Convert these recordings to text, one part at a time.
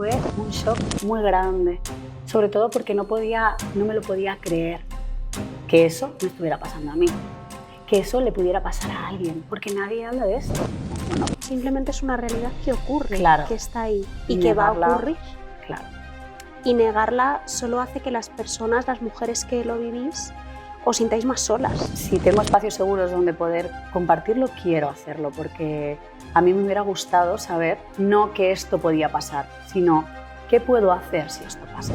fue un shock muy grande, sobre todo porque no me lo podía creer que eso me estuviera pasando a mí, que eso le pudiera pasar a alguien, porque nadie habla de esto. Bueno, simplemente es una realidad que ocurre, claro, que está ahí y que va a ocurrir. Claro. Y negarla solo hace que las personas, las mujeres que lo vivís, os sintáis más solas. Si tengo espacios seguros donde poder compartirlo, quiero hacerlo, porque a mí me hubiera gustado saber no que esto podía pasar, sino qué puedo hacer si esto pasa.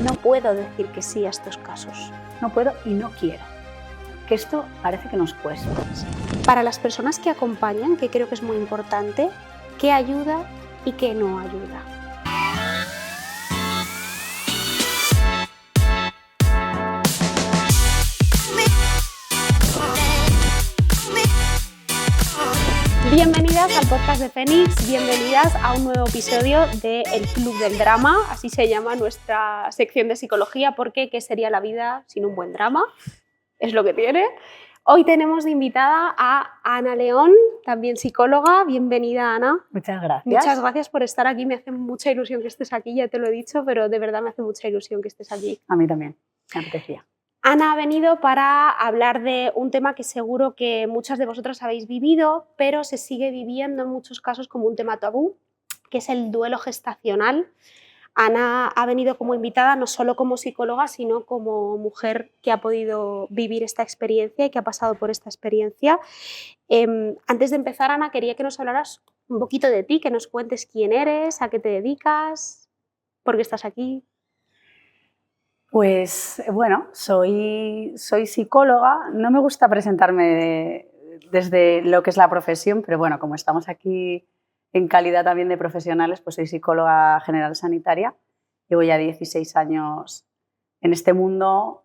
No puedo decir que sí a estos casos. No puedo y no quiero. Que esto parece que nos cuesta. Para las personas que acompañan, que creo que es muy importante, ¿qué ayuda y qué no ayuda? Bienvenidas al podcast de Fénix, bienvenidas a un nuevo episodio de El Club del Drama, así se llama nuestra sección de psicología, porque ¿qué sería la vida sin un buen drama? Es lo que tiene. Hoy tenemos de invitada a Ana León, también psicóloga. Bienvenida, Ana. Muchas gracias. Muchas gracias por estar aquí, me hace mucha ilusión que estés aquí, ya te lo he dicho, pero de verdad me hace mucha ilusión que estés aquí. A mí también, me apetecía. Ana ha venido para hablar de un tema que seguro que muchas de vosotras habéis vivido, pero se sigue viviendo en muchos casos como un tema tabú, que es el duelo gestacional. Ana ha venido como invitada no solo como psicóloga, sino como mujer que ha podido vivir esta experiencia y que ha pasado por esta experiencia. Antes de empezar, Ana, quería que nos hablaras un poquito de ti, que nos cuentes quién eres, a qué te dedicas, por qué estás aquí. Pues bueno, soy psicóloga. No me gusta presentarme desde lo que es la profesión, pero bueno, como estamos aquí en calidad también de profesionales, pues soy psicóloga general sanitaria. Llevo ya 16 años en este mundo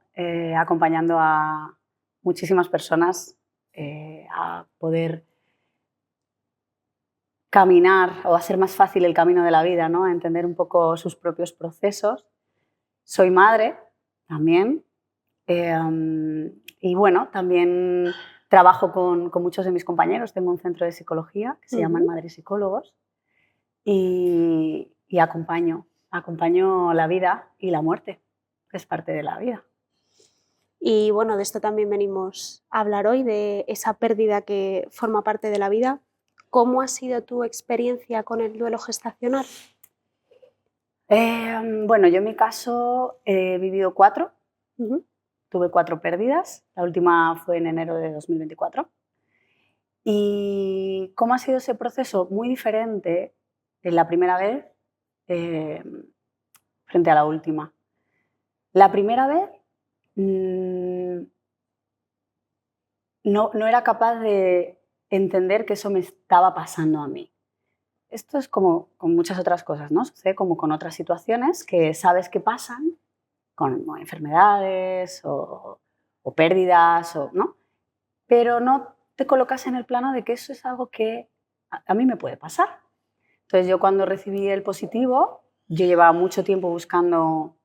acompañando a muchísimas personas a poder caminar o hacer más fácil el camino de la vida, ¿no? A entender un poco sus propios procesos. Soy madre también y bueno, también trabajo con muchos de mis compañeros. Tengo un centro de psicología que se llama Madres Psicólogos y acompaño la vida y la muerte, que es parte de la vida. Y bueno, de esto también venimos a hablar hoy, de esa pérdida que forma parte de la vida. ¿Cómo ha sido tu experiencia con el duelo gestacional? Bueno, yo en mi caso he vivido 4. Tuve 4 pérdidas. La última fue en enero de 2024. ¿Y cómo ha sido ese proceso? Muy diferente en la primera vez frente a la última. La primera vez no era capaz de entender que eso me estaba pasando a mí. Esto es como con muchas otras cosas, ¿no? Sucede como con otras situaciones que sabes que pasan, con enfermedades o pérdidas, ¿no? Pero no te colocas en el plano de que eso es algo que a mí me puede pasar. Entonces yo cuando recibí el positivo, yo llevaba mucho tiempo buscando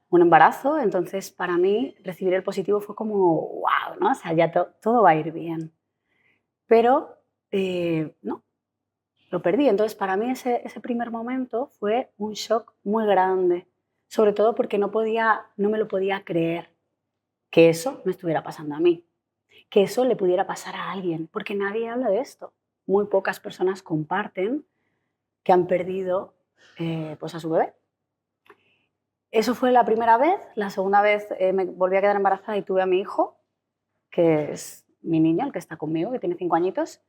un embarazo, entonces para mí recibir el positivo fue como wow, ¿no? O sea, ya todo va a ir bien. Pero no, lo perdí. Entonces para mí ese primer momento fue un shock muy grande, sobre todo porque no me lo podía creer que eso me estuviera pasando a mí, que eso le pudiera pasar a alguien, porque nadie habla de esto. Muy pocas personas comparten que han perdido pues a su bebé. Eso fue la primera vez. La segunda vez me volví a quedar embarazada y tuve a mi hijo, que es mi niño, el que está conmigo, que tiene 5 añitos.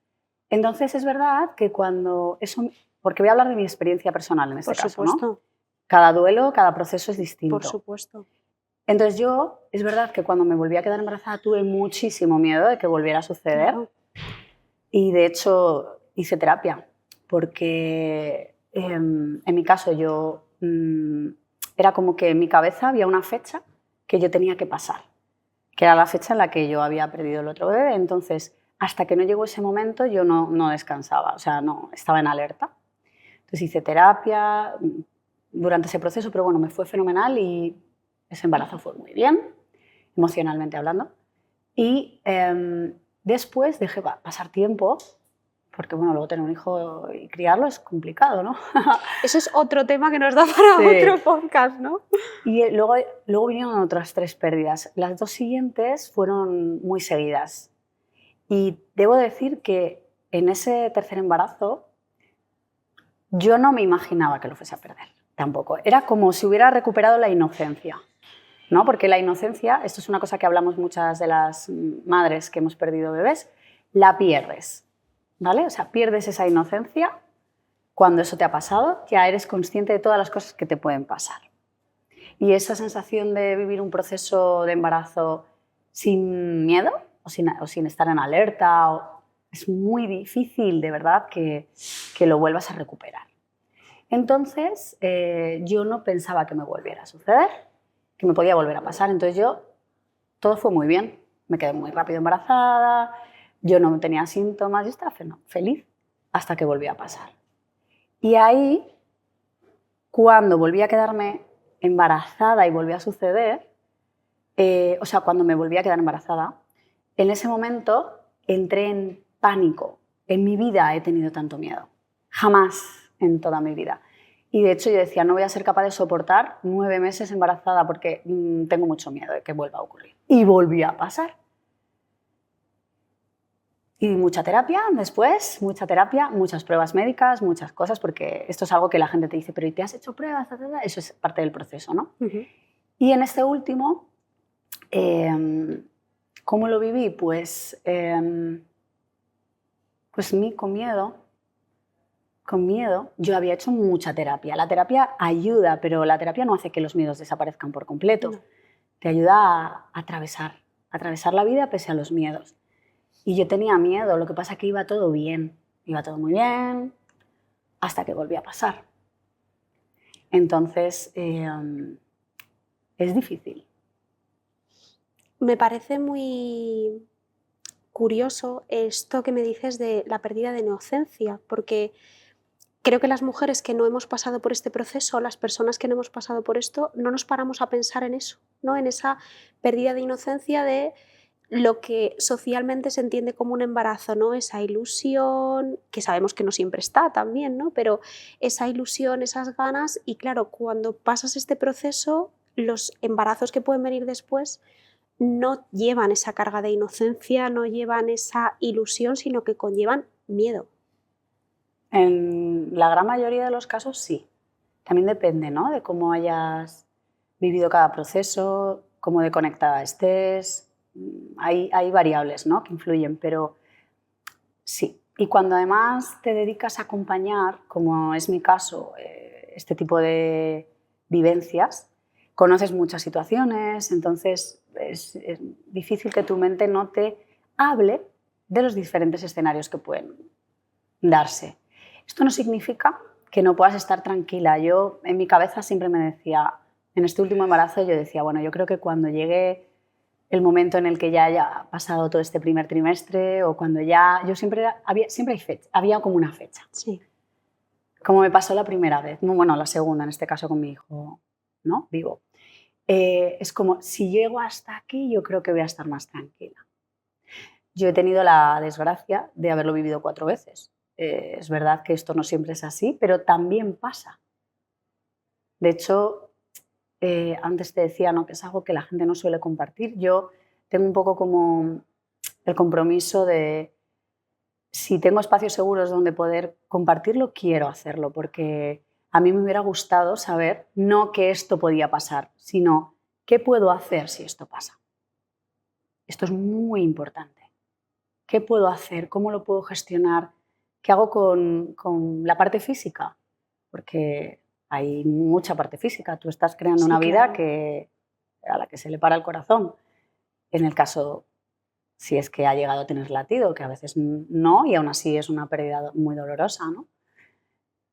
Entonces es verdad que cuando eso... Porque voy a hablar de mi experiencia personal en este caso, Por supuesto. ¿no? Cada duelo, cada proceso es distinto. Por supuesto. Entonces es verdad que cuando me volví a quedar embarazada tuve muchísimo miedo de que volviera a suceder. Claro. Y de hecho hice terapia, porque en mi caso yo era como que en mi cabeza había una fecha que yo tenía que pasar, que era la fecha en la que yo había perdido el otro bebé. Entonces, hasta que no llegó ese momento yo no descansaba, o sea, no estaba en alerta. Entonces hice terapia durante ese proceso, pero bueno, me fue fenomenal y ese embarazo fue muy bien, emocionalmente hablando. Y después dejé pasar tiempo porque bueno, luego tener un hijo y criarlo es complicado, ¿no? Eso es otro tema que nos da para Sí. otro podcast, ¿no? Y luego vinieron otras 3 pérdidas. Las 2 siguientes fueron muy seguidas. Y debo decir que en ese tercer embarazo yo no me imaginaba que lo fuese a perder, tampoco. Era como si hubiera recuperado la inocencia, ¿no? Porque la inocencia, esto es una cosa que hablamos muchas de las madres que hemos perdido bebés, la pierdes, ¿vale? O sea, pierdes esa inocencia cuando eso te ha pasado, ya eres consciente de todas las cosas que te pueden pasar. Y esa sensación de vivir un proceso de embarazo sin miedo o sin estar en alerta, es muy difícil, de verdad, que lo vuelvas a recuperar. Entonces, yo no pensaba que me volviera a suceder, que me podía volver a pasar. Entonces todo fue muy bien. Me quedé muy rápido embarazada, yo no tenía síntomas, yo estaba feliz hasta que volvió a pasar. Y ahí, cuando volví a quedarme embarazada y volvió a suceder, o sea, cuando me volví a quedar embarazada, en ese momento entré en pánico. En mi vida he tenido tanto miedo. Jamás en toda mi vida. Y de hecho yo decía, no voy a ser capaz de soportar 9 meses embarazada porque tengo mucho miedo de que vuelva a ocurrir. Y volvió a pasar. Y mucha terapia después, muchas pruebas médicas, muchas cosas, porque esto es algo que la gente te dice, pero ¿y te has hecho pruebas? Eso es parte del proceso, ¿no? Uh-huh. Y en este último, ¿cómo lo viví? Pues con miedo. Con miedo. Yo había hecho mucha terapia. La terapia ayuda, pero la terapia no hace que los miedos desaparezcan por completo. No. Te ayuda a atravesar la vida pese a los miedos. Y yo tenía miedo, lo que pasa es que iba todo bien. Iba todo muy bien hasta que volví a pasar. Entonces, es difícil. Me parece muy curioso esto que me dices de la pérdida de inocencia, porque creo que las mujeres que no hemos pasado por este proceso, las personas que no hemos pasado por esto, no nos paramos a pensar en eso, ¿no? En esa pérdida de inocencia de lo que socialmente se entiende como un embarazo, ¿no? Esa ilusión, que sabemos que no siempre está también, ¿no? Pero esa ilusión, esas ganas, y claro, cuando pasas este proceso, los embarazos que pueden venir después no llevan esa carga de inocencia, no llevan esa ilusión, sino que conllevan miedo. En la gran mayoría de los casos sí. También depende, ¿no? De cómo hayas vivido cada proceso, cómo de conectada estés. Hay variables, ¿no?, que influyen, pero sí. Y cuando además te dedicas a acompañar, como es mi caso, este tipo de vivencias, conoces muchas situaciones, entonces es difícil que tu mente no te hable de los diferentes escenarios que pueden darse. Esto no significa que no puedas estar tranquila. Yo en mi cabeza siempre me decía, en este último embarazo yo decía, bueno, yo creo que cuando llegue el momento en el que ya haya pasado todo este primer trimestre o cuando ya... Yo siempre hay fecha, había como una fecha. Sí. Como me pasó la primera vez, bueno, la segunda en este caso con mi hijo, ¿no?, vivo. Es como, si llego hasta aquí yo creo que voy a estar más tranquila. Yo he tenido la desgracia de haberlo vivido 4 veces. Es verdad que esto no siempre es así, pero también pasa. De hecho, antes te decía, ¿no?, que es algo que la gente no suele compartir. Yo tengo un poco como el compromiso de, si tengo espacios seguros donde poder compartirlo, quiero hacerlo, porque a mí me hubiera gustado saber no que esto podía pasar, sino qué puedo hacer si esto pasa. Esto es muy importante. ¿Qué puedo hacer? ¿Cómo lo puedo gestionar? ¿Qué hago con la parte física? Porque hay mucha parte física. Tú estás creando una vida, claro, a la que se le para el corazón. En el caso, si es que ha llegado a tener latido, que a veces no, y aún así es una pérdida muy dolorosa, ¿no?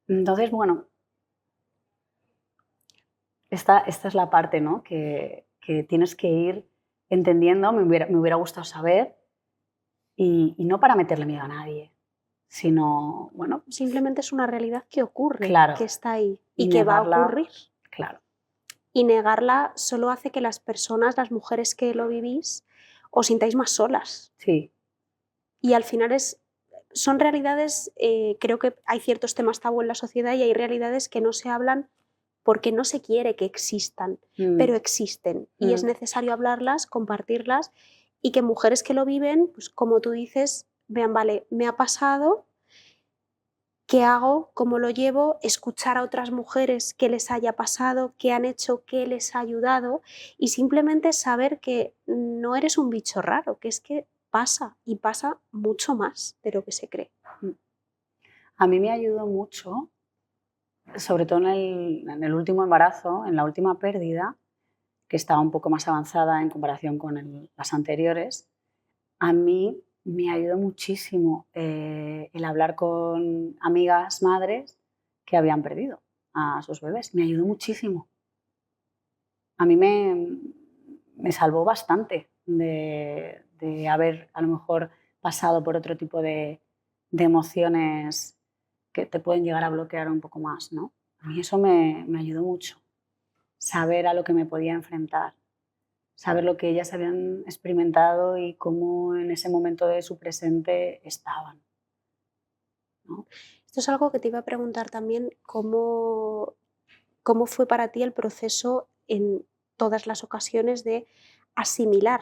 Entonces, bueno, esta es la parte, ¿no?, que tienes que ir entendiendo. Me hubiera gustado saber, y no para meterle miedo a nadie, sino, bueno... Simplemente es una realidad que ocurre, claro, que está ahí y que va a ocurrir. Claro. Y negarla solo hace que las personas, las mujeres que lo vivís, os sintáis más solas. Sí. Y al final es son realidades, creo que hay ciertos temas tabú en la sociedad y hay realidades que no se hablan porque no se quiere que existan, pero existen y es necesario hablarlas, compartirlas y que mujeres que lo viven, pues como tú dices, vean, vale, me ha pasado, ¿qué hago? ¿Cómo lo llevo? Escuchar a otras mujeres qué les haya pasado, qué han hecho, qué les ha ayudado y simplemente saber que no eres un bicho raro, que es que pasa y pasa mucho más de lo que se cree. A mí me ayudó mucho, sobre todo en el último embarazo, en la última pérdida, que estaba un poco más avanzada en comparación con las anteriores. A mí me ayudó muchísimo el hablar con amigas madres que habían perdido a sus bebés. Me ayudó muchísimo. A mí me salvó bastante de haber a lo mejor pasado por otro tipo de emociones que te pueden llegar a bloquear un poco más, ¿no? A mí eso me ayudó mucho. Saber a lo que me podía enfrentar, saber lo que ellas habían experimentado y cómo en ese momento de su presente estaban, ¿no? Esto es algo que te iba a preguntar también, ¿cómo fue para ti el proceso en todas las ocasiones de asimilar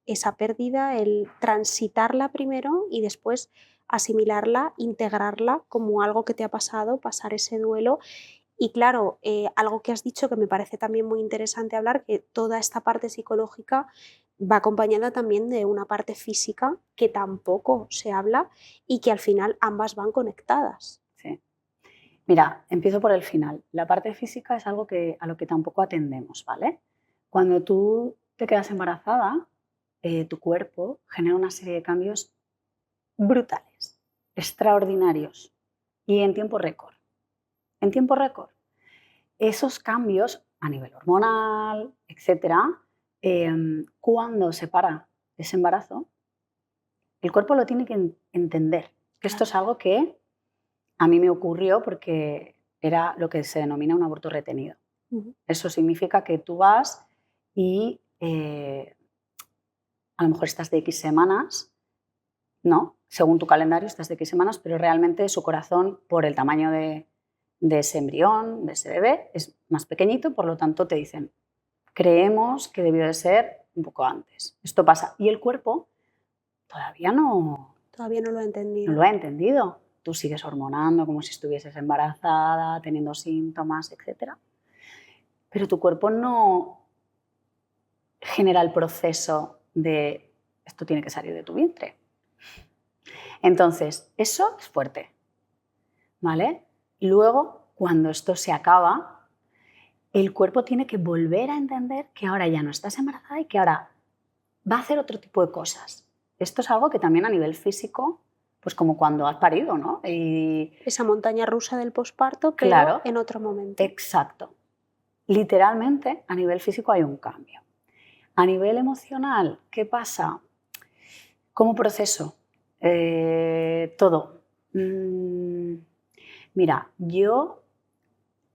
esa pérdida, el transitarla primero y después asimilarla, integrarla como algo que te ha pasado, pasar ese duelo? Y claro, algo que has dicho que me parece también muy interesante hablar, que toda esta parte psicológica va acompañada también de una parte física que tampoco se habla y que al final ambas van conectadas. Sí. Mira, empiezo por el final. La parte física es algo a lo que tampoco atendemos, ¿vale? Cuando tú te quedas embarazada, tu cuerpo genera una serie de cambios brutales, extraordinarios y en tiempo récord. En tiempo récord. Esos cambios a nivel hormonal, etcétera, cuando se para ese embarazo, el cuerpo lo tiene que entender. Esto es algo que a mí me ocurrió porque era lo que se denomina un aborto retenido. Eso significa que tú vas y a lo mejor estás de X semanas, ¿no? Según tu calendario estás de X semanas, pero realmente su corazón, por el tamaño de ese embrión, de ese bebé, es más pequeñito, por lo tanto te dicen, creemos que debió de ser un poco antes. Esto pasa. Y el cuerpo todavía no lo ha entendido. No lo ha entendido. Tú sigues hormonando como si estuvieses embarazada, teniendo síntomas, etc. Pero tu cuerpo no genera el proceso de esto tiene que salir de tu vientre. Entonces, eso es fuerte, ¿vale? Luego, cuando esto se acaba, el cuerpo tiene que volver a entender que ahora ya no estás embarazada y que ahora va a hacer otro tipo de cosas. Esto es algo que también a nivel físico, pues como cuando has parido, ¿no? Y esa montaña rusa del posparto, pero claro, en otro momento. Exacto. Literalmente, a nivel físico hay un cambio. A nivel emocional, ¿qué pasa? ¿Cómo proceso? Todo. Mira, yo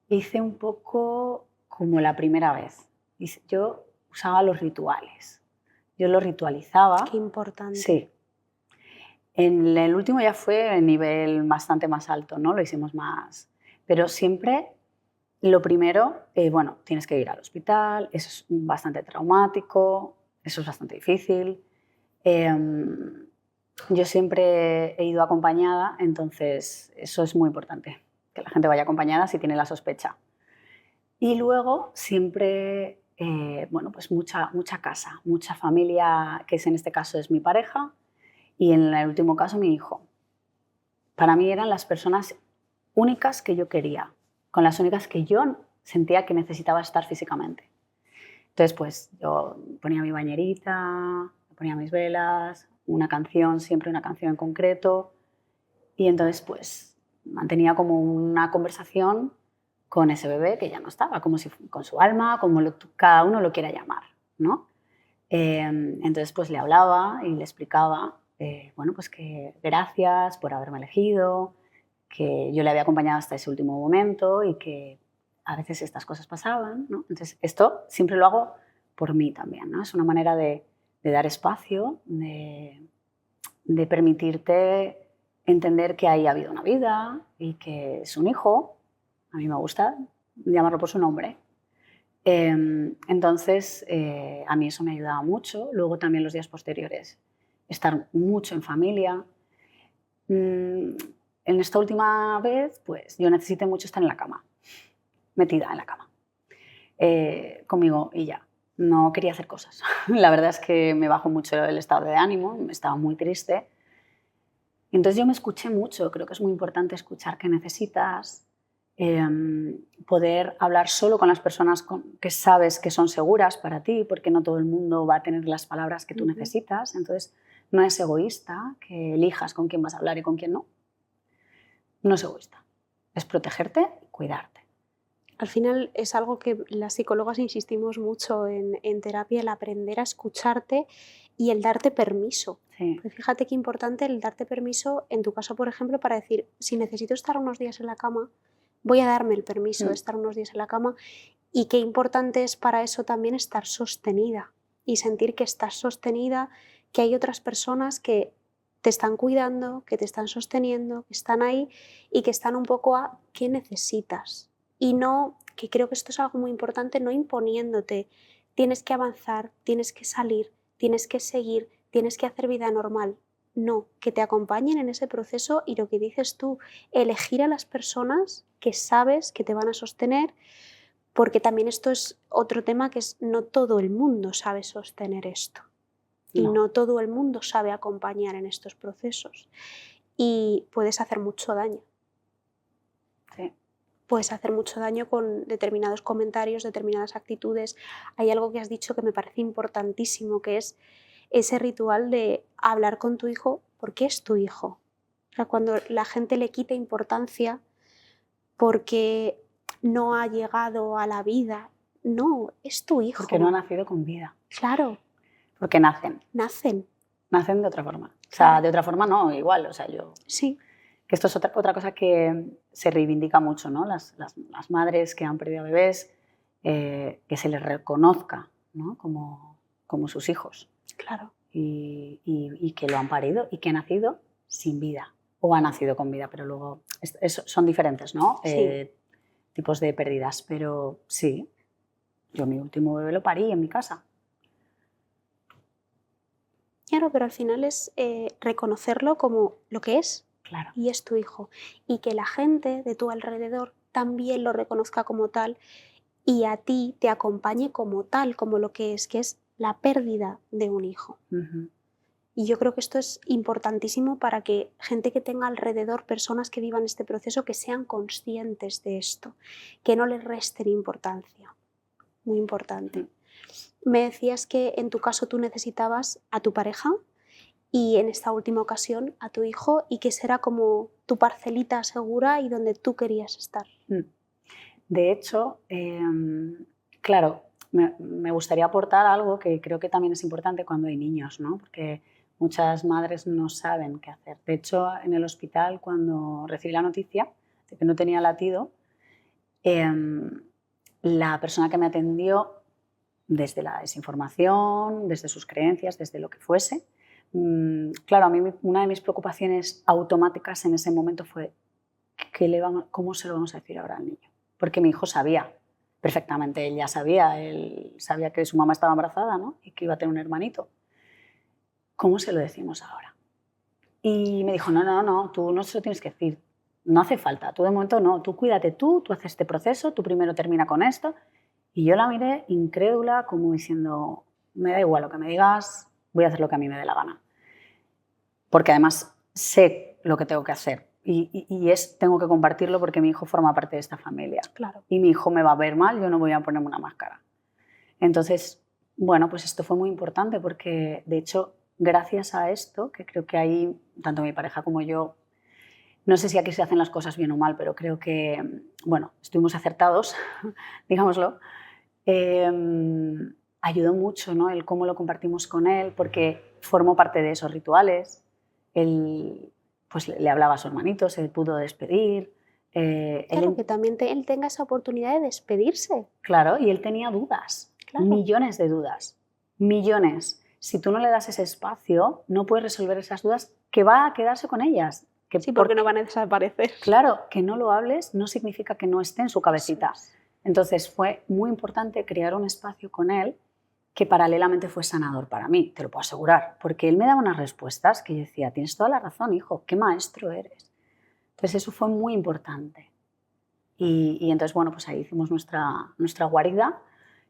hice un poco como la primera vez. Yo usaba los rituales. Yo lo ritualizaba. Qué importante. Sí. En el último ya fue a nivel bastante más alto, ¿no? Lo hicimos más. Pero siempre lo primero, bueno, tienes que ir al hospital, eso es bastante traumático, eso es bastante difícil. Yo siempre he ido acompañada, entonces eso es muy importante, que la gente vaya acompañada si tiene la sospecha. Y luego siempre, bueno, pues mucha casa, mucha familia, que en este caso es mi pareja y en el último caso mi hijo. Para mí eran las personas únicas que yo quería, con las únicas que yo sentía que necesitaba estar físicamente. Entonces, pues yo ponía mi bañerita, ponía mis velas, una canción, siempre una canción en concreto, y entonces pues mantenía como una conversación con ese bebé que ya no estaba, como si con su alma, como cada uno lo quiera llamar, ¿no? Entonces pues le hablaba y le explicaba, bueno, pues que gracias por haberme elegido, que yo le había acompañado hasta ese último momento y que a veces estas cosas pasaban, ¿no? Entonces, esto siempre lo hago por mí también, ¿no? Es una manera de dar espacio, de permitirte entender que ahí ha habido una vida y que es un hijo. A mí me gusta llamarlo por su nombre. Entonces, a mí eso me ayudaba mucho. Luego también los días posteriores, estar mucho en familia. En esta última vez, pues yo necesité mucho estar en la cama, metida en la cama, conmigo y ya. No quería hacer cosas. La verdad es que me bajó mucho el estado de ánimo, estaba muy triste. Entonces yo me escuché mucho, creo que es muy importante escuchar qué necesitas, poder hablar solo con las personas que sabes que son seguras para ti, porque no todo el mundo va a tener las palabras que tú necesitas. Entonces no es egoísta que elijas con quién vas a hablar y con quién no. No es egoísta, es protegerte y cuidarte. Al final es algo que las psicólogas insistimos mucho en terapia, el aprender a escucharte y el darte permiso. Sí. Pues fíjate qué importante el darte permiso, en tu caso, por ejemplo, para decir, si necesito estar unos días en la cama, voy a darme el permiso de estar unos días en la cama, y qué importante es para eso también estar sostenida y sentir que estás sostenida, que hay otras personas que te están cuidando, que te están sosteniendo, que están ahí y que están un poco a qué necesitas. Y no, que creo que esto es algo muy importante, no imponiéndote, tienes que avanzar, tienes que salir, tienes que seguir, tienes que hacer vida normal. No, que te acompañen en ese proceso y lo que dices tú, elegir a las personas que sabes que te van a sostener, porque también esto es otro tema que es no todo el mundo sabe sostener esto y no todo el mundo sabe acompañar en estos procesos y puedes hacer mucho daño. Sí. Puedes hacer mucho daño con determinados comentarios, determinadas actitudes. Hay algo que has dicho que me parece importantísimo, que es ese ritual de hablar con tu hijo porque es tu hijo. O sea, cuando la gente le quita importancia porque no ha llegado a la vida, no, es tu hijo. Porque no ha nacido con vida. Claro. Porque nacen. Nacen. Nacen de otra forma. O sea, de otra forma no, igual. O sea, yo... Sí. Que esto es otra cosa que se reivindica mucho, ¿no? Las madres que han perdido bebés, que se les reconozca, ¿no? como sus hijos. Claro. Y que lo han parido y que ha nacido sin vida. O ha nacido con vida, pero luego son diferentes, ¿no? Sí. Tipos de pérdidas. Pero sí, yo mi último bebé lo parí en mi casa. Claro, pero al final es reconocerlo como lo que es. Claro. Y es tu hijo. Y que la gente de tu alrededor también lo reconozca como tal y a ti te acompañe como tal, como lo que es la pérdida de un hijo. Y yo creo que esto es importantísimo para que gente que tenga alrededor, personas que vivan este proceso, que sean conscientes de esto, que no les resten importancia. Muy importante. Me decías que en tu caso tú necesitabas a tu pareja y en esta última ocasión a tu hijo, y que será como tu parcelita segura y donde tú querías estar. De hecho, claro, me gustaría aportar algo que creo que también es importante cuando hay niños, ¿no? Porque muchas madres no saben qué hacer. De hecho, en el hospital, cuando recibí la noticia de que no tenía latido, la persona que me atendió, desde la desinformación, desde sus creencias, desde lo que fuese, claro, a mí una de mis preocupaciones automáticas en ese momento fue ¿cómo se lo vamos a decir ahora al niño? Porque mi hijo sabía perfectamente, él sabía que su mamá estaba embarazada, ¿no? Y que iba a tener un hermanito. ¿Cómo se lo decimos ahora? Y me dijo, no, tú no se lo tienes que decir, no hace falta, tú de momento no, tú cuídate tú haces este proceso, tú primero termina con esto. Y yo la miré incrédula, como diciendo, me da igual lo que me digas, voy a hacer lo que a mí me dé la gana. Porque además sé lo que tengo que hacer y tengo que compartirlo porque mi hijo forma parte de esta familia. Claro. Y mi hijo me va a ver mal, yo no voy a ponerme una máscara. Entonces, bueno, pues esto fue muy importante porque, de hecho, gracias a esto, que creo que ahí, tanto mi pareja como yo, no sé si aquí se hacen las cosas bien o mal, pero creo que, bueno, estuvimos acertados, digámoslo. Ayudó mucho, ¿no? El cómo lo compartimos con él, porque formó parte de esos rituales. Él pues, le hablaba a su hermanito, se pudo despedir. Claro, que también él tenga esa oportunidad de despedirse. Claro, y él tenía dudas, claro. Millones de dudas, millones. Si tú no le das ese espacio, no puedes resolver esas dudas, que va a quedarse con ellas. Que Sí, porque no van a desaparecer. Claro, que no lo hables no significa que no esté en su cabecita. Entonces fue muy importante crear un espacio con él que paralelamente fue sanador para mí, te lo puedo asegurar, porque él me daba unas respuestas que yo decía, tienes toda la razón, hijo, qué maestro eres. Entonces eso fue muy importante. Y entonces, bueno, pues ahí hicimos nuestra guarida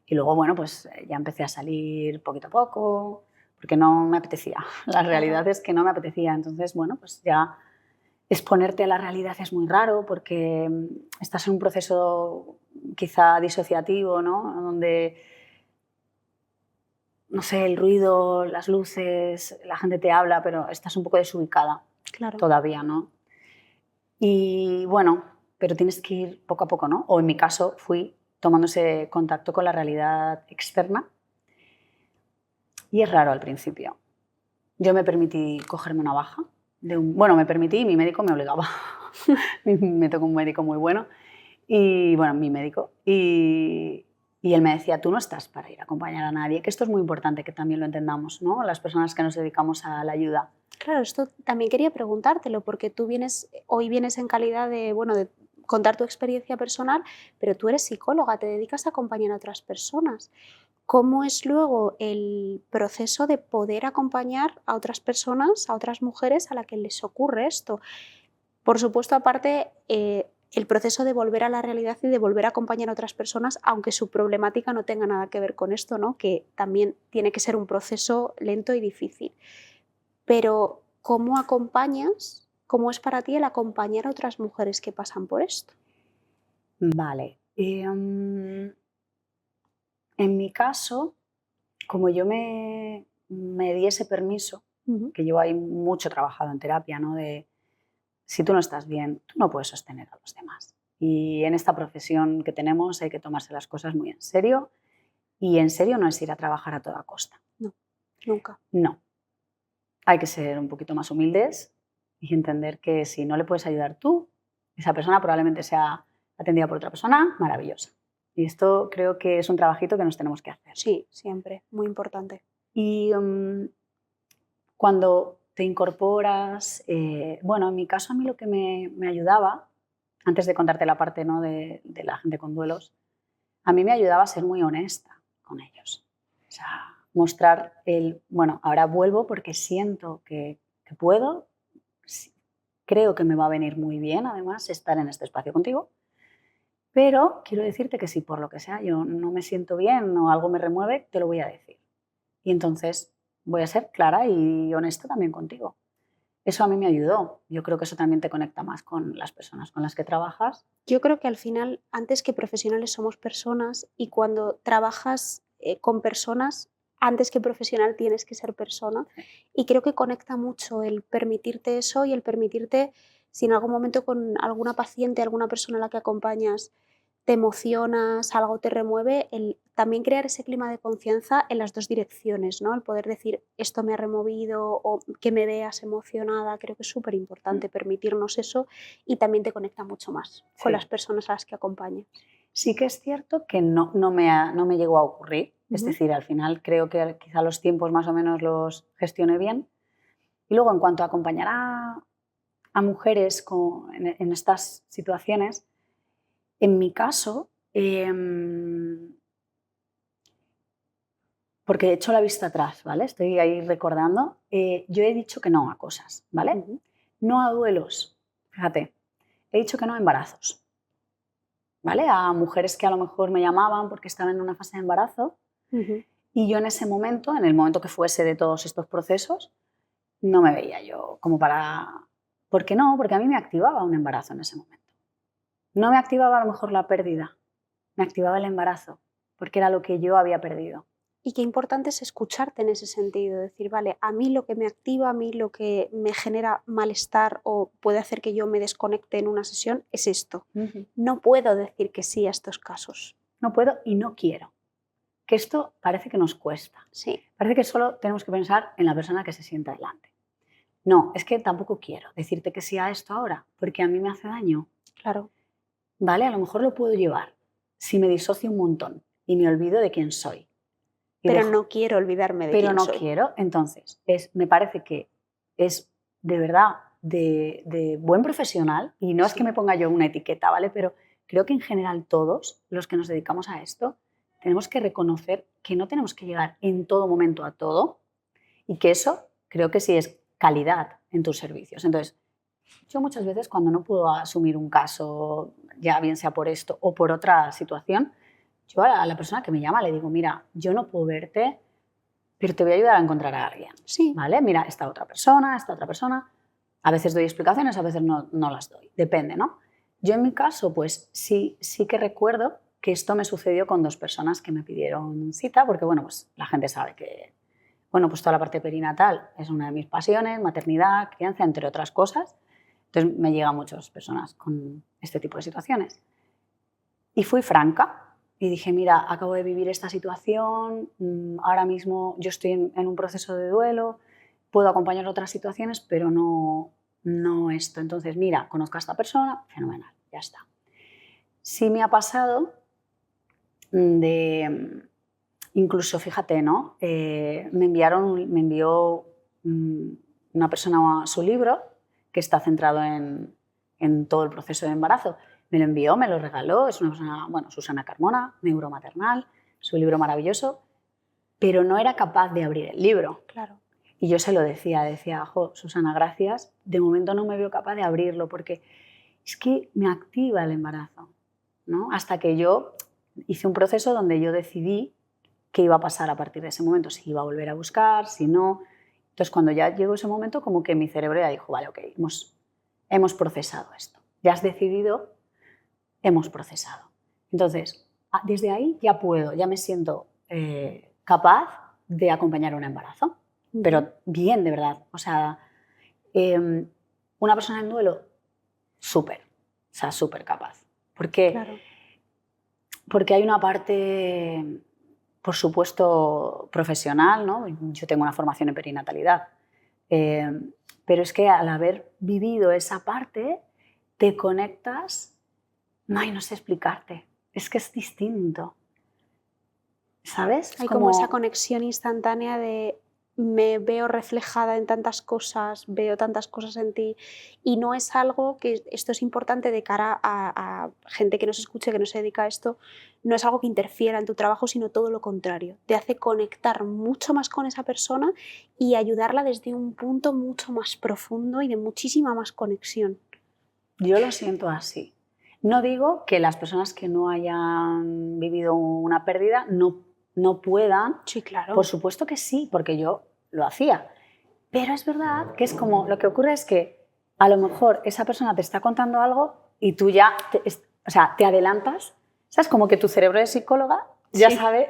y luego, bueno, pues ya empecé a salir poquito a poco, porque no me apetecía. La realidad es que no me apetecía. Entonces, bueno, pues ya exponerte a la realidad es muy raro porque estás en un proceso quizá disociativo, ¿no? Donde, no sé, el ruido, las luces, la gente te habla, pero estás un poco desubicada todavía, ¿no? Y bueno, pero tienes que ir poco a poco, ¿no? O en mi caso fui tomándose contacto con la realidad externa y es raro al principio. Yo me permití cogerme una baja. Bueno, me permití y mi médico me obligaba. Me tocó un médico muy bueno y, bueno, mi médico. Y él me decía, tú no estás para ir a acompañar a nadie, que esto es muy importante que también lo entendamos, ¿no? Las personas que nos dedicamos a la ayuda. Claro, esto también quería preguntártelo, porque tú hoy vienes en calidad de, bueno, de contar tu experiencia personal, pero tú eres psicóloga, te dedicas a acompañar a otras personas. ¿Cómo es luego el proceso de poder acompañar a otras personas, a otras mujeres a las que les ocurre esto? Por supuesto, aparte, el proceso de volver a la realidad y de volver a acompañar a otras personas, aunque su problemática no tenga nada que ver con esto, ¿no? Que también tiene que ser un proceso lento y difícil. Pero, ¿cómo acompañas? ¿Cómo es para ti el acompañar a otras mujeres que pasan por esto? Vale. En mi caso, como yo me di ese permiso, que llevo ahí mucho trabajado en terapia, ¿no? De si tú no estás bien, tú no puedes sostener a los demás. Y en esta profesión que tenemos hay que tomarse las cosas muy en serio. Y en serio no es ir a trabajar a toda costa. No, nunca. No. Hay que ser un poquito más humildes y entender que si no le puedes ayudar tú, esa persona probablemente sea atendida por otra persona maravillosa. Y esto creo que es un trabajito que nos tenemos que hacer. Sí, siempre, muy importante. Y cuando te incorporas, bueno, en mi caso a mí lo que me ayudaba, antes de contarte la parte, ¿no? de la gente con duelos, a mí me ayudaba a ser muy honesta con ellos. O sea, mostrar bueno, ahora vuelvo porque siento que puedo, creo que me va a venir muy bien además estar en este espacio contigo, pero quiero decirte que si por lo que sea yo no me siento bien o algo me remueve, te lo voy a decir. Y entonces voy a ser clara y honesta también contigo. Eso a mí me ayudó. Yo creo que eso también te conecta más con las personas con las que trabajas. Yo creo que al final, antes que profesionales, somos personas, y cuando trabajas con personas, antes que profesional tienes que ser persona. Y creo que conecta mucho el permitirte eso y el permitirte, si en algún momento con alguna paciente, alguna persona a la que acompañas, te emocionas, algo te remueve, el también crear ese clima de confianza en las dos direcciones, ¿no? El poder decir, esto me ha removido, o que me veas emocionada, creo que es súper importante permitirnos eso, y también te conecta mucho más con las personas a las que acompañas. Sí que es cierto que no me llegó a ocurrir, es decir, al final creo que quizá los tiempos más o menos los gestioné bien. Y luego, en cuanto a acompañar a mujeres en estas situaciones, en mi caso, porque he hecho la vista atrás, ¿vale? Estoy ahí recordando, yo he dicho que no a cosas, ¿vale? No a duelos, fíjate, he dicho que no a embarazos, ¿vale? A mujeres que a lo mejor me llamaban porque estaban en una fase de embarazo y yo en ese momento, en el momento que fuese de todos estos procesos, no me veía yo como para... ¿Por qué no? Porque a mí me activaba un embarazo en ese momento. No me activaba a lo mejor la pérdida, me activaba el embarazo, porque era lo que yo había perdido. Y qué importante es escucharte en ese sentido, decir, vale, a mí lo que me activa, a mí lo que me genera malestar o puede hacer que yo me desconecte en una sesión es esto. No puedo decir que sí a estos casos. No puedo y no quiero. Que esto parece que nos cuesta. Sí. Parece que solo tenemos que pensar en la persona que se sienta delante. No, es que tampoco quiero decirte que sí a esto ahora, porque a mí me hace daño. Claro. Vale, a lo mejor lo puedo llevar si me disocio un montón y me olvido de quién soy. Pero no quiero olvidarme de quién soy. Pero no quiero, entonces me parece que es de verdad de buen profesional, y no es que me ponga yo una etiqueta, ¿vale? Pero creo que en general todos los que nos dedicamos a esto tenemos que reconocer que no tenemos que llegar en todo momento a todo, y que eso creo que sí es calidad en tus servicios. Entonces, yo muchas veces cuando no puedo asumir un caso, ya bien sea por esto o por otra situación, yo a la persona que me llama le digo, mira, yo no puedo verte, pero te voy a ayudar a encontrar a alguien. Sí. ¿Vale? Mira, esta otra persona. A veces doy explicaciones, a veces no las doy. Depende, ¿no? Yo en mi caso, pues sí que recuerdo que esto me sucedió con 2 personas que me pidieron cita, porque bueno, pues la gente sabe que bueno, pues toda la parte perinatal es una de mis pasiones, maternidad, crianza, entre otras cosas. Entonces me llegan muchas personas con este tipo de situaciones. Y fui franca y dije, mira, acabo de vivir esta situación, ahora mismo yo estoy en un proceso de duelo, puedo acompañar otras situaciones, pero no esto. Entonces, mira, conozco a esta persona, fenomenal, ya está. Sí me ha pasado de... Incluso, fíjate, ¿no? Me envió una persona su libro, que está centrado en todo el proceso de embarazo. Me lo envió, me lo regaló, es una persona, bueno, Susana Carmona, neuromaternal, su libro maravilloso, pero no era capaz de abrir el libro. Claro. Y yo se lo decía, jo, Susana, gracias, de momento no me veo capaz de abrirlo porque es que me activa el embarazo, ¿no? Hasta que yo hice un proceso donde yo decidí qué iba a pasar a partir de ese momento, si iba a volver a buscar, si no. Entonces, cuando ya llegó ese momento, como que mi cerebro ya dijo, vale, ok, hemos procesado esto. Ya has decidido, hemos procesado. Entonces, desde ahí ya me siento capaz de acompañar un embarazo, pero bien, de verdad. O sea, una persona en duelo, súper capaz. Claro. Porque hay una parte, por supuesto, profesional, ¿no? Yo tengo una formación en perinatalidad, pero es que al haber vivido esa parte, te conectas, no sé explicarte, es que es distinto, ¿sabes? Hay como esa conexión instantánea de me veo reflejada en tantas cosas, veo tantas cosas en ti, y no es algo que, esto es importante de cara a gente que nos escuche, que no se dedica a esto, no es algo que interfiera en tu trabajo, sino todo lo contrario. Te hace conectar mucho más con esa persona y ayudarla desde un punto mucho más profundo y de muchísima más conexión. Yo lo siento así. No digo que las personas que no hayan vivido una pérdida no puedan. Sí, claro. Por supuesto que sí, porque yo lo hacía. Pero es verdad que es como, lo que ocurre es que a lo mejor esa persona te está contando algo y tú ya te adelantas. ¿Sabes? Como que tu cerebro de psicóloga ya sabe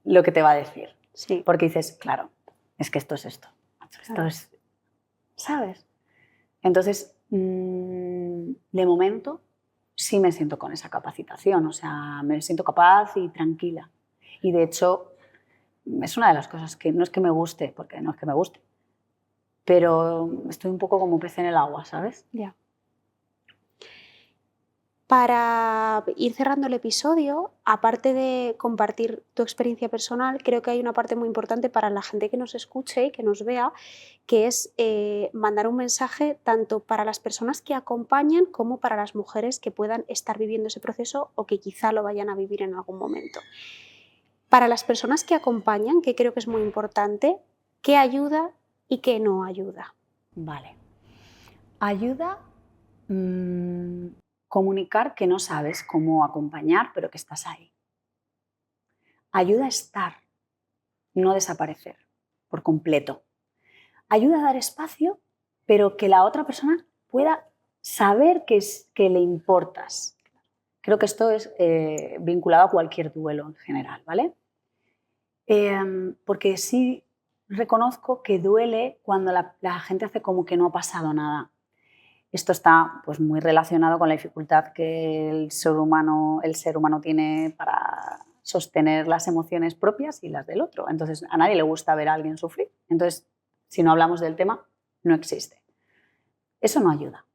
lo que te va a decir. Sí. Porque dices, claro, es que esto es esto. Esto es, ¿sabes? Entonces, de momento sí me siento con esa capacitación, o sea, me siento capaz y tranquila. Y de hecho, es una de las cosas que no es que me guste, porque no es que me guste, pero estoy un poco como pez en el agua, ¿sabes? Ya. Para ir cerrando el episodio, aparte de compartir tu experiencia personal, creo que hay una parte muy importante para la gente que nos escuche y que nos vea, que es mandar un mensaje tanto para las personas que acompañan como para las mujeres que puedan estar viviendo ese proceso o que quizá lo vayan a vivir en algún momento. Para las personas que acompañan, que creo que es muy importante, ¿qué ayuda y qué no ayuda? Vale. Ayuda comunicar que no sabes cómo acompañar, pero que estás ahí. Ayuda a estar, no desaparecer por completo. Ayuda a dar espacio, pero que la otra persona pueda saber que le importas. Creo que esto es vinculado a cualquier duelo en general, ¿vale? Porque sí reconozco que duele cuando la gente hace como que no ha pasado nada. Esto está pues, muy relacionado con la dificultad que el ser humano tiene para sostener las emociones propias y las del otro. Entonces, a nadie le gusta ver a alguien sufrir. Entonces, si no hablamos del tema, no existe. Eso no ayuda.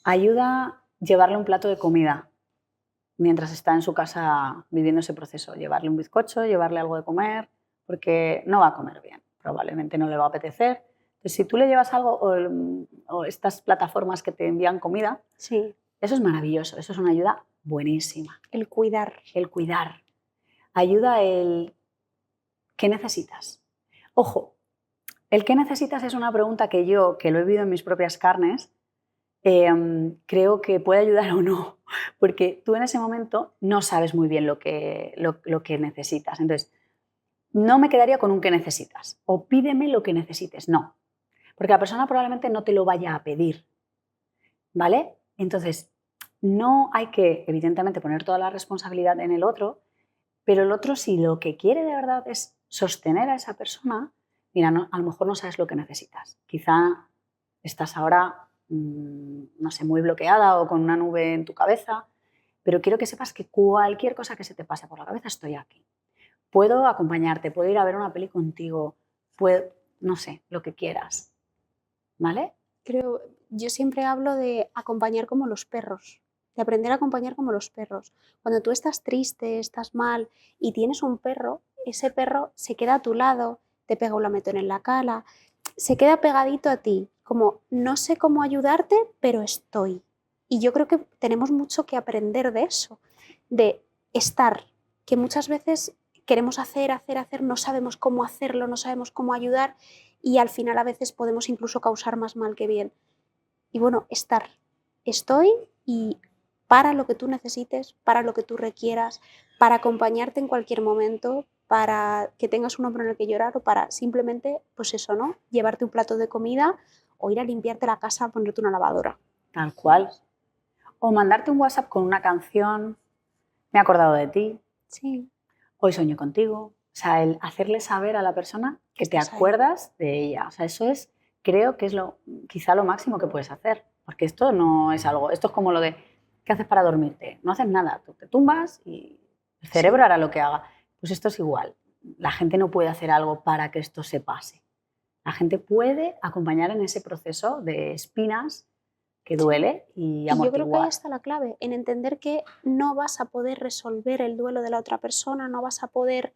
Ayuda llevarle un plato de comida mientras está en su casa viviendo ese proceso. Llevarle un bizcocho, llevarle algo de comer, porque no va a comer bien. Probablemente no le va a apetecer, Entonces, si tú le llevas algo o estas plataformas que te envían comida, Sí, eso es maravilloso, eso es una ayuda buenísima. el cuidar. El cuidar. Ayuda el ¿qué necesitas? Ojo, el ¿qué necesitas? Es una pregunta que yo, que lo he vivido en mis propias carnes, creo que puede ayudar o no, porque tú en ese momento no sabes muy bien lo que necesitas. Entonces, no me quedaría con un ¿qué necesitas? O pídeme lo que necesites. No, porque la persona probablemente no te lo vaya a pedir, ¿vale? Entonces, no hay que, evidentemente, poner toda la responsabilidad en el otro, pero el otro, si lo que quiere de verdad es sostener a esa persona, mira, a lo mejor no sabes lo que necesitas. Quizá estás ahora, no sé, muy bloqueada o con una nube en tu cabeza, pero quiero que sepas que cualquier cosa que se te pase por la cabeza, estoy aquí. Puedo acompañarte, puedo ir a ver una peli contigo, puedo, no sé, lo que quieras, ¿vale? Yo siempre hablo de acompañar como los perros, de aprender a acompañar como los perros. Cuando tú estás triste, estás mal y tienes un perro, ese perro se queda a tu lado, te pega un lametón en la cara, se queda pegadito a ti, como no sé cómo ayudarte, pero estoy. Y yo creo que tenemos mucho que aprender de eso, de estar, que muchas veces queremos hacer, no sabemos cómo hacerlo, no sabemos cómo ayudar y al final a veces podemos incluso causar más mal que bien. Y bueno, estar, estoy y para lo que tú necesites, para lo que tú requieras, para acompañarte en cualquier momento, para que tengas un hombro en el que llorar o para simplemente, pues eso, ¿no? Llevarte un plato de comida o ir a limpiarte la casa, ponerte una lavadora. Tal cual. O mandarte un WhatsApp con una canción, me he acordado de ti, Sí, hoy sueño contigo. O sea, el hacerle saber a la persona que te estás ahí. acuerdas de ella. O sea, eso es, creo que es quizá lo máximo que puedes hacer. Porque esto no es algo, esto es como lo de, ¿qué haces para dormirte? No haces nada, tú te tumbas y el cerebro Sí. hará lo que haga. Pues esto es igual. La gente no puede hacer algo para que esto se pase. La gente puede acompañar en ese proceso de espinas que duele y Y yo creo que ahí amortiguar. está la clave, en entender que no vas a poder resolver el duelo de la otra persona, no vas a poder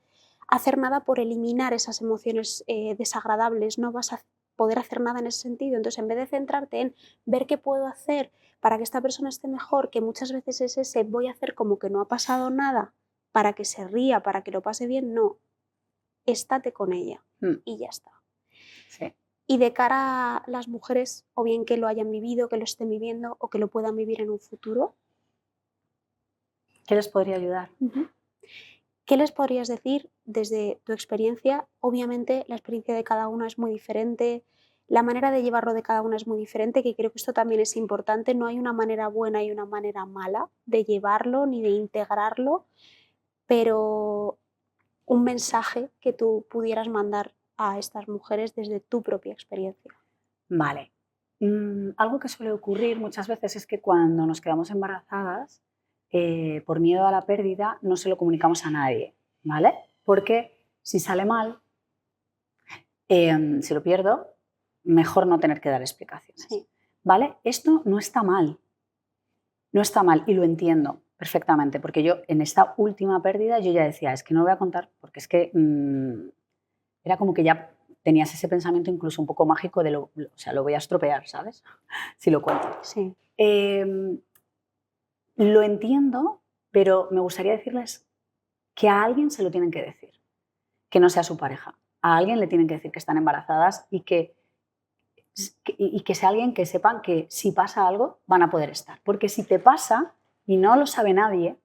hacer nada por eliminar esas emociones desagradables, no vas a poder hacer nada en ese sentido. Entonces, en vez de centrarte en ver qué puedo hacer para que esta persona esté mejor, que muchas veces es ese voy a hacer como que no ha pasado nada para que se ría, para que lo pase bien, no, estate con ella y ya está. Sí. Y de cara a las mujeres, o bien que lo hayan vivido, que lo estén viviendo o que lo puedan vivir en un futuro, ¿Qué les podría ayudar? ¿qué les podrías decir desde tu experiencia? Obviamente la experiencia de cada una es muy diferente, la manera de llevarlo de cada una es muy diferente, que creo que esto también es importante. No hay una manera buena y una manera mala de llevarlo ni de integrarlo, pero un mensaje que tú pudieras mandar a estas mujeres desde tu propia experiencia. Vale. Algo que suele ocurrir muchas veces es que cuando nos quedamos embarazadas, por miedo a la pérdida, no se lo comunicamos a nadie, ¿vale? Porque si sale mal, si lo pierdo, mejor no tener que dar explicaciones, Sí. ¿vale? Esto no está mal, no está mal y lo entiendo perfectamente, porque yo en esta última pérdida yo ya decía, es que no lo voy a contar, porque es que era como que ya tenías ese pensamiento incluso un poco mágico de o sea, lo voy a estropear, ¿sabes? Si lo cuento. Sí. Lo entiendo, pero me gustaría decirles que a alguien se lo tienen que decir, que no sea su pareja. A alguien le tienen que decir que están embarazadas y que sea alguien que sepan que si pasa algo van a poder estar. Porque si te pasa y no lo sabe nadie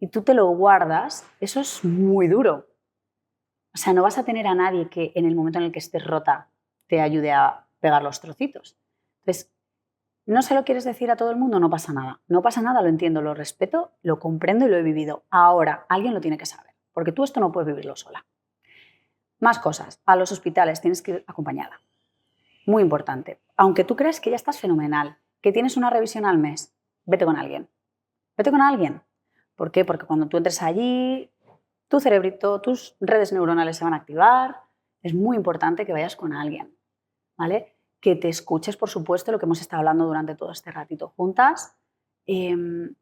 y tú te lo guardas, eso es muy duro. O sea, no vas a tener a nadie que en el momento en el que estés rota te ayude a pegar los trocitos. Entonces, ¿no se lo quieres decir a todo el mundo? No pasa nada. No pasa nada, lo entiendo, lo respeto, lo comprendo y lo he vivido. Ahora, alguien lo tiene que saber, porque tú esto no puedes vivirlo sola. Más cosas. A los hospitales tienes que ir acompañada. Muy importante. Aunque tú creas que ya estás fenomenal, que tienes una revisión al mes, vete con alguien. Vete con alguien. ¿Por qué? Porque cuando tú entres allí, tu cerebrito, tus redes neuronales se van a activar. Es muy importante que vayas con alguien, ¿vale? Que te escuches, por supuesto, lo que hemos estado hablando durante todo este ratito juntas, que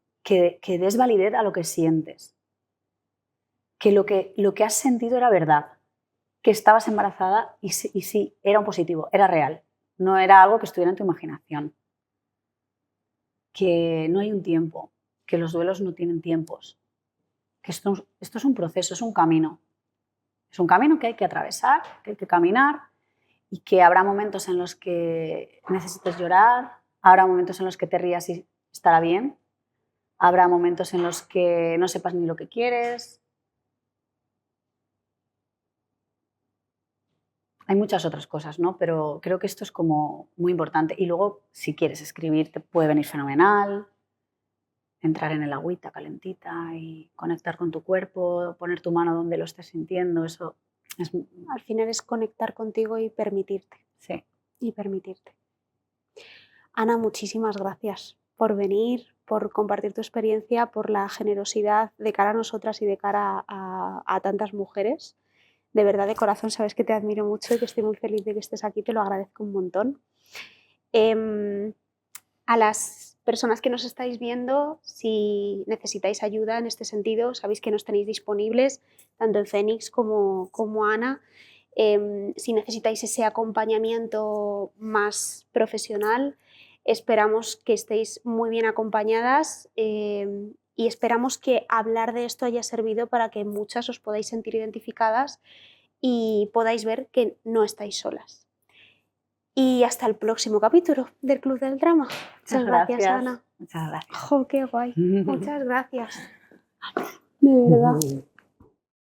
des validez a lo que sientes, que lo que has sentido era verdad, que estabas embarazada y sí, era un positivo, era real. No era algo que estuviera en tu imaginación. Que no hay un tiempo, que los duelos no tienen tiempos. Que esto es un proceso, es un camino. Es un camino que hay que atravesar, que hay que caminar y que habrá momentos en los que necesites llorar, habrá momentos en los que te rías y estará bien, habrá momentos en los que no sepas ni lo que quieres. Hay muchas otras cosas, ¿no? Pero creo que esto es como muy importante. Y luego, si quieres escribir, te puede venir fenomenal. Entrar en el agüita calentita y conectar con tu cuerpo, poner tu mano donde lo estés sintiendo, eso es... Al final es conectar contigo y permitirte. Sí. Y permitirte. Ana, muchísimas gracias por venir, por compartir tu experiencia, por la generosidad de cara a nosotras y de cara a tantas mujeres. De verdad, de corazón, sabes que te admiro mucho y que estoy muy feliz de que estés aquí, te lo agradezco un montón. A las personas que nos estáis viendo, si necesitáis ayuda en este sentido, sabéis que nos tenéis disponibles, tanto en Fénix como Ana. Si necesitáis ese acompañamiento más profesional, esperamos que estéis muy bien acompañadas y esperamos que hablar de esto haya servido para que muchas os podáis sentir identificadas y podáis ver que no estáis solas. Y hasta el próximo capítulo del Club del Drama. Muchas gracias, Ana. Muchas gracias. ¡Jo, qué guay! Muchas gracias. De verdad.